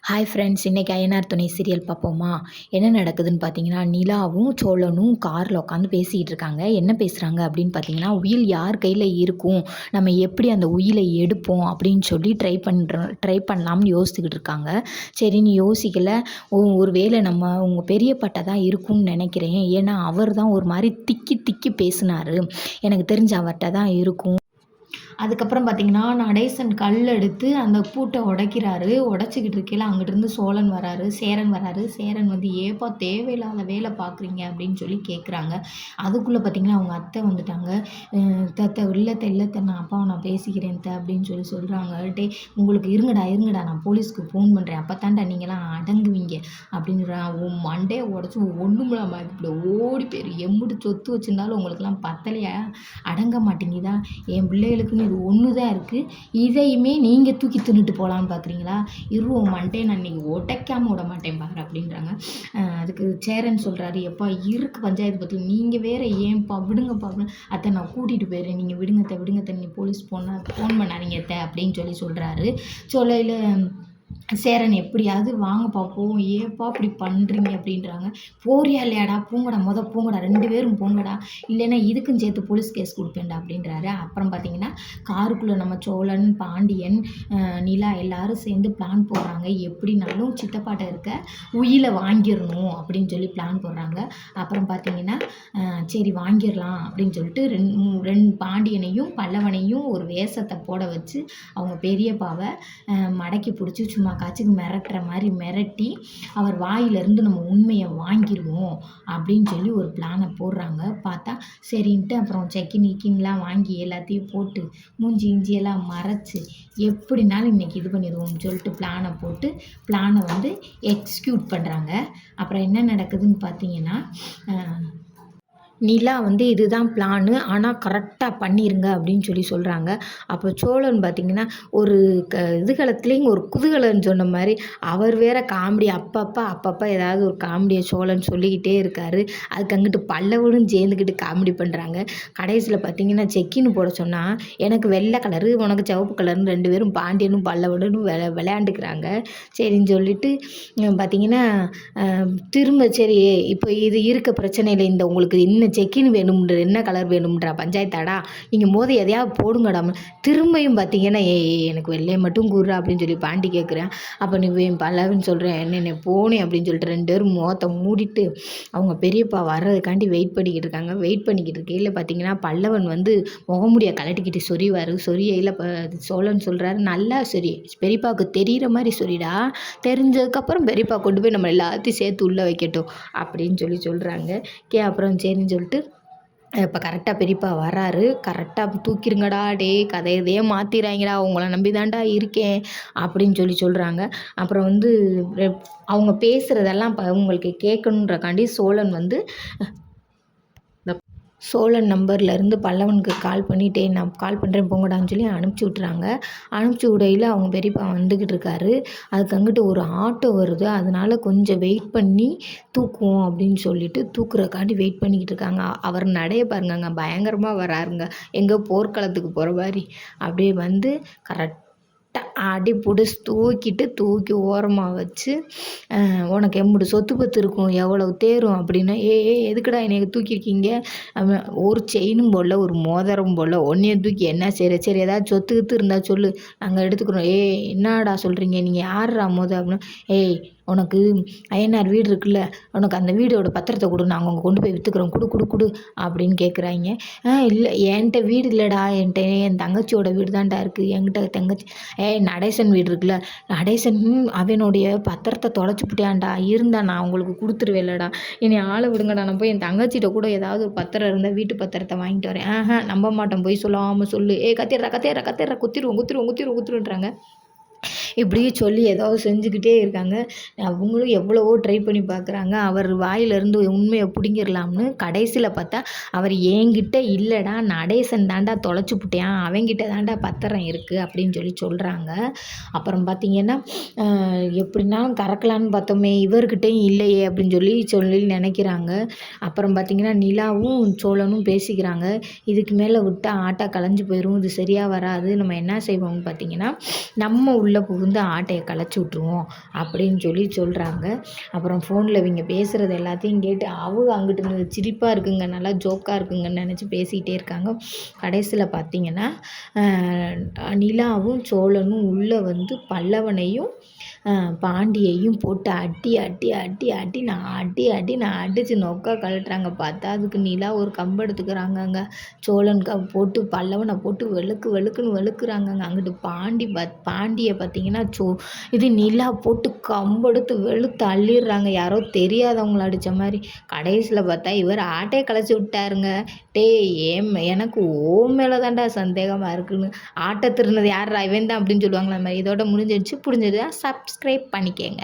Hi friends, இன்றைக்கி ஐயனார் துணை serial பார்ப்போமா? என்ன நடக்குதுன்னு பார்த்தீங்கன்னா, நிலாவும் சோழனும் காரில் உட்காந்து பேசிகிட்டு இருக்காங்க. என்ன பேசுகிறாங்க அப்படின்னு பார்த்தீங்கன்னா, உயில் யார் கையில் இருக்கும், நம்ம எப்படி அந்த உயிலை எடுப்போம் அப்படின்னு சொல்லி ட்ரை பண்ணலாம்னு யோசிச்சுக்கிட்டு இருக்காங்க. சரின்னு யோசிக்கல. ஒரு வேளை நம்ம உங்கள் பெரியப்பட்ட தான் இருக்கும்னு நினைக்கிறேன். ஏன்னா அவர் தான் ஒரு மாதிரி திக்கி திக்கி பேசினார். எனக்கு தெரிஞ்ச அவர்கிட்ட தான் இருக்கும். அதுக்கப்புறம் பார்த்திங்கன்னா, நடேசன் கல் எடுத்து அந்த பூட்டை உடைக்கிறாரு. உடச்சிக்கிட்டு இருக்கையில அங்கிட்டிருந்து சோழன் வராரு, சேரன் வராரு. சேரன் வந்து ஏப்பா தேவையில்லாத வேலை பார்க்குறீங்க அப்படின்னு சொல்லி கேட்குறாங்க. அதுக்குள்ளே பார்த்திங்கன்னா அவங்க அத்தை வந்துட்டாங்க. இல்லத்த நான் அப்பாவை நான் பேசிக்கிறேன் அப்படின்னு சொல்லி சொல்கிறாங்க. உங்களுக்கு இருங்கடா நான் போலீஸ்க்கு ஃபோன் பண்ணுறேன், அப்போ தாண்டா நீங்களாம் அடங்குவீங்க அப்படின்னு சொல்கிறாங்க. உன் மண்டையை உடச்சி ஒன்றுமில்லாம இப்படி ஓடி போயிரு, எம்பிட்டு சொத்து வச்சுருந்தாலும் உங்களுக்கெல்லாம் பத்தலையா, அடங்க மாட்டேங்குதா, என் பிள்ளைகளுக்குன்னு இது ஒன்று தான் இருக்குது, இதையுமே நீங்கள் தூக்கி தின்னுட்டு போகலான்னு பார்க்குறீங்களா, உன் மண்டையை நான் இன்றைக்கி உடைக்காமல் விட மாட்டேன் பாரு அப்படின்றாங்க. அதுக்கு சேரன் சொல்கிறாரு, எப்பா இருக்கு பஞ்சாயத்து பற்றி, நீங்கள் வேறு ஏன்ப்பா விடுங்கப்பா அத்தை நான் கூட்டிகிட்டு போயிடுறேன், நீங்கள் விடுங்கத்த நீ போலீஸ் ஃபோன் பண்ணாதீங்க அத்தை அப்படின்னு சொல்லி சொல்கிறாரு. சொல்லையில் சேரன் எப்படியாவது வாங்க பார்ப்போம், ஏப்பா இப்படி பண்ணுறீங்க அப்படின்றாங்க. போறியா இல்லையாடா, போங்கடா போங்கடா 2 பேரும் போங்கடா, இல்லைன்னா இதுக்கும் சேர்த்து போலீஸ் கேஸ் கொடுப்பேன்டா அப்படின்றாரு. அப்புறம் பார்த்தீங்கன்னா காருக்குள்ளே நம்ம சோழன், பாண்டியன், நிலா எல்லாரும் சேர்ந்து பிளான் போடுறாங்க. எப்படினாலும் சித்தப்பாட்ட இருக்க உயிலை வாங்கிடணும் அப்படின்னு சொல்லி பிளான் போடுறாங்க. அப்புறம் பார்த்தீங்கன்னா சரி வாங்கிடலாம் அப்படின்னு சொல்லிட்டு ரெண்டு பாண்டியனையும் பல்லவனையும் ஒரு வேஷத்தை போட வச்சு அவங்க பெரியப்பாவை மடக்கி பிடிச்சி சும்மா காய்ச்சிக்கு மிரட்டுற மாதிரி மிரட்டி அவர் வாயிலிருந்து நம்ம உண்மையை வாங்கிடுவோம் அப்படின்னு சொல்லி ஒரு பிளானை போடுறாங்க. பார்த்தா சரின்ட்டு அப்புறம் செக்கின்லாம் வாங்கி எல்லாத்தையும் போட்டு மூஞ்சி இஞ்சியெல்லாம் மறைச்சி எப்படினாலும் இன்றைக்கி இது பண்ணிடுவோம்னு சொல்லிட்டு பிளானை வந்து எக்ஸிக்யூட் பண்ணுறாங்க. அப்புறம் என்ன நடக்குதுன்னு பார்த்தீங்கன்னா, நிலா வந்து இதுதான் பிளானு, ஆனால் கரெக்டாக பண்ணிடுங்க அப்படின்னு சொல்லி சொல்கிறாங்க. அப்போ சோழன் பார்த்திங்கன்னா ஒரு இதுகளத்துலேயும் ஒரு குதூகலன்னு சொன்ன மாதிரி அவர் வேறு காமெடி அப்பப்போ ஏதாவது ஒரு காமெடியை சோழன் சொல்லிக்கிட்டே இருக்கார். அதுக்கு அங்கிட்டு பல்லவனும் சேர்ந்துக்கிட்டு காமெடி பண்ணுறாங்க. கடைசியில் பார்த்திங்கன்னா செக்கின்னு போட சொன்னால் எனக்கு வெள்ளை கலரு உனக்கு சிவப்பு கலர்னு 2 பேரும் பாண்டியனும் பல்லவனும் விளையாண்டுக்கிறாங்க. சரின்னு சொல்லிட்டு பார்த்திங்கன்னா திரும்ப சரி இப்போ இது இருக்க பிரச்சனையில் இந்த உங்களுக்கு இன்னும் செக்கின் வேணும்ன்ற என்ன கலர் வேணும்ன்றா பஞ்சாயத்தாடா, நீங்கள் எதையாவது போடுங்கடா. திரும்பியும் பார்த்தீங்கன்னா எனக்கு வெள்ளையை மட்டும் கூறுறா அப்படின்னு சொல்லி பாண்டி கேட்குறேன். அப்போ நீ பல்லவன்னு சொல்கிறேன் என்ன போனேன் அப்படின்னு சொல்லிட்டு 2 பேரும் முகத்தை மூடிட்டு அவங்க பெரியப்பா வர்றதுக்காண்டி வெயிட் பண்ணிக்கிட்டு இருக்கையில் பார்த்தீங்கன்னா பல்லவன் வந்து முகமுடியை கலட்டிக்கிட்டு சொரியில் சோழன் சொல்கிறாரு, நல்லா சொரி, பெரியப்பாவுக்கு தெரிகிற மாதிரி சொரிடா, தெரிஞ்சதுக்கப்புறம் பெரியப்பா கொண்டு போய் நம்ம எல்லாத்தையும் சேர்த்து உள்ளே வைக்கட்டும் அப்படின்னு சொல்லி சொல்கிறாங்க. அப்புறம் சரின்னு சொல்லிட்டு இப்போ கரெக்டாக பெரியப்பா வராரு. கரெக்டாக தூக்கிருங்கடா கதையதையே மாற்றிடுறாங்கடா, உங்களை நம்பி தாண்டா இருக்கேன் அப்படின்னு சொல்கிறாங்க. அப்புறம் வந்து அவங்க பேசுகிறதெல்லாம் உங்களுக்கு கேட்கணுன்றக்காண்டி சோழன் நம்பர்லேருந்து பல்லவனுக்கு கால் பண்ணிட்டே நான் கால் பண்ணுறேன் போங்கடான்னு சொல்லி அனுப்பிச்சி விட்றாங்க. அனுப்பிச்சி விடையில் அவங்க பெரியப்பா வந்துக்கிட்டு இருக்காரு. அதுக்கு அங்கிட்டு ஒரு ஆட்டோ வருது, அதனால் கொஞ்சம் வெயிட் பண்ணி தூக்குவோம் அப்படின்னு சொல்லிட்டு தூக்குறக்காண்டி வெயிட் பண்ணிக்கிட்டு இருக்காங்க. அவர் நடைய பாருங்கங்க, பயங்கரமாக வராருங்க, எங்கே போர்க்களத்துக்கு போகிற மாதிரி அப்படியே வந்து கரெக்டாக அடி பிடிச்சி தூக்கி ஓரமாக வச்சு உனக்கு எம்புடு சொத்து பத்து இருக்கும், எவ்வளவு தேரும் அப்படின்னா, எதுக்குடா என்னை தூக்கியிருக்கீங்க, ஒரு செயினும் போடல ஒரு மோதிரம் போடல, ஒன்றையும் தூக்கி என்ன செய்கிற, சரி ஏதாவது சொத்து கித்து இருந்தால் சொல்லு நாங்கள் எடுத்துக்கிறோம், என்னடா சொல்கிறீங்க நீங்கள் யார்ரா அப்படின்னு, உனக்கு ஐயனார் வீடு இருக்குல்ல, உனக்கு அந்த வீடோட பத்திரத்தை கொடு, நாங்கள் அங்கே கொண்டு போய் விற்றுக்குறோம், குடு அப்படின்னு கேட்குறாங்க. இல்லை என்கிட்ட வீடு இல்லைடா, என் தங்கச்சியோட வீடு தான்டா இருக்குது, என்கிட்ட தங்கச்சி நடேசன் வீடு இருக்குல்ல, நடேசன் அவனுடைய பத்திரத்தை தொலைச்சிப்புட்டியான்டா, இருந்தா நான் உங்களுக்கு கொடுத்துருவேன்லடா, என்னை ஆளை விடுங்கடா, நான் போய் என் தங்கச்சிட்ட கூட ஏதாவது ஒரு பத்திரம் இருந்தால் வீட்டு பத்திரத்தை வாங்கிட்டு வரேன். நம்ப மாட்டேன், போய் சொல்லாமல் சொல்லு, கத்திடுறா குத்திருவோன்றாங்க. இப்படியே சொல்லி ஏதாவது செஞ்சுக்கிட்டே இருக்காங்க. அவங்களும் எவ்வளவோ ட்ரை பண்ணி பார்க்குறாங்க அவர் வாயிலிருந்து உண்மையை பிடுங்கிடலாம்னு. கடைசியில் பார்த்தா அவர் என்கிட்ட இல்லைடா, நடேசன் தாண்டா தொலைச்சிப்புட்டேன், அவங்கிட்ட தாண்டா பத்திரம் இருக்குது அப்படின்னு சொல்கிறாங்க. அப்புறம் பார்த்திங்கன்னா எப்படின்னாலும் கறக்கலான்னு பார்த்தோமே, இவர்கிட்டையும் இல்லையே அப்படின்னு சொல்லி நினைக்கிறாங்க. அப்புறம் பார்த்திங்கன்னா நிலாவும் சோழனும் பேசிக்கிறாங்க. இதுக்கு மேலே விட்டால் ஆட்டா கலைஞ்சு போயிடும், இது சரியாக வராது, நம்ம என்ன செய்வோம்னு பார்த்திங்கன்னா நம்ம உள்ளே புகுந்து புகுந்து ஆட்டைய கலைச்சி விட்ருவோம் அப்படின்னு சொல்கிறாங்க. அப்புறம் ஃபோனில் இவங்க பேசுகிறது எல்லாத்தையும் கேட்டு அவங்க அங்கிட்டு இருந்து சிரிப்பாக இருக்குங்க, நல்லா ஜோக்காக இருக்குங்கன்னு நினச்சி பேசிக்கிட்டே இருக்காங்க. கடைசியில் பார்த்தீங்கன்னா நிலாவும் சோழனும் உள்ளே வந்து பல்லவனையும் பாண்டியையும் போட்டு அடி அடி அடி அடி நான் அடித்து நொக்கா கழட்டுறாங்க. பார்த்தா அதுக்கு நிலா ஒரு கம்பு எடுத்துக்கிறாங்கங்க. சோழன் போட்டு பல்லவனை போட்டு வெளுக்குன்னு வெளுக்குறாங்கங்க. அங்கிட்டு பாண்டியை பார்த்தீங்கன்னா இது நிலா போட்டு கம்பெடுத்து வெளுத்து அள்ளிடுறாங்க. யாரோ தெரியாதவங்கள அடித்த மாதிரி. கடைசியில் பார்த்தா இவர் ஆட்டையை கலைச்சி விட்டாருங்க. டேய் எனக்கு மேலே தான்டா சந்தேகமாக இருக்குன்னு. ஆட்டை திருநது யார்ரா இவன் தான் அப்படின்னு சொல்லுவாங்களா மாதிரி. இதோட முடிஞ்சிடுச்சு. புரிஞ்சது சப்ஸ்கிரைப் பண்ணிக்கங்க.